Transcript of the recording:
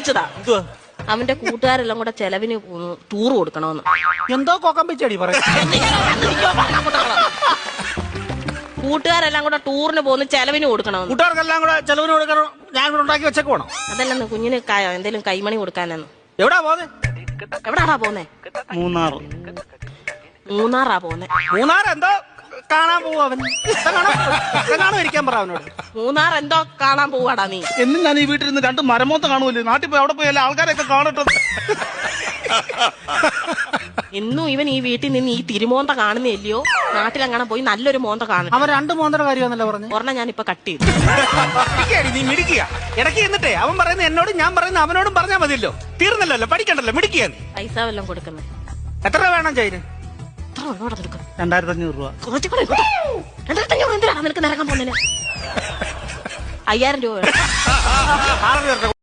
ചോദിച്ചതാ. അവന്റെ കൂട്ടുകാരെല്ലാം കൂടെ ചെലവിന് ടൂർ കൊടുക്കണമെന്ന്. എന്തോ കൊക്കം പിച്ചടി പറയും. കൂട്ടുകാരെല്ലാം കൂടെ ടൂറിന് പോകുന്ന ചെലവിന് കൊടുക്കണമെന്ന്. കൂട്ടുകാർക്കെല്ലാം കൂടെ ചെലവിന് കൊടുക്കണം. ഞാൻ ഇവിടെ ഉണ്ടാക്കി വെച്ചേക്ക് പോണം. അതല്ലെന്ന് കുഞ്ഞിന് എന്തേലും കൈമണി കൊടുക്കാനെന്ന്. എവിടാ പോന്നെ? എവിടാടാ പോന്നെ? മൂന്നാറാ പോന്നെ. മൂന്നാർ എന്തോ കാണാൻ പോവും അവൻ. കാണാൻ ഇരിക്കാൻ പറ അവനോട്. മൂന്നാർ എന്തോ കാണാൻ പോവാടാ നീ. എന്നും ഞാൻ ഈ വീട്ടിൽ നിന്ന് 2 മരമോത്ത് കാണുമല്ലോ. നാട്ടിൽ പോയി അവിടെ പോയി എല്ലാ ആൾക്കാരെയൊക്കെ കാണട്ടെ. എന്നും ഇവൻ ഈ വീട്ടിൽ നിന്ന് ഈ തിരുമോന്ത കാണുന്നില്ലയോ? നാട്ടിലങ്ങനെ പോയി നല്ലൊരു മോന്ത കാണും. അവൻ 2 മോന്തയുടെ കാര്യമാണല്ലോ പറഞ്ഞു. ഒരെണ്ണം ഞാൻ ഇപ്പൊ കട്ട് ചെയ്തു. നീ മിടിക്കുക. ഇടയ്ക്ക് എന്നിട്ടേ അവൻ പറയുന്നത് എന്നോടും ഞാൻ പറയുന്നത് അവനോടും പറഞ്ഞാൽ മതിയല്ലോ. തീർന്നല്ലോ, പഠിക്കണ്ടല്ലോ, മിടിക്കുക. പൈസ വല്ലതും കൊടുക്കുന്നത് എത്ര വേണം ചൈന്? 2500 രൂപ. 2500 എന്തിനാണ് നിനക്ക് നിരക്കാൻ പോകുന്നതിന്? 5000 രൂപ വേണം.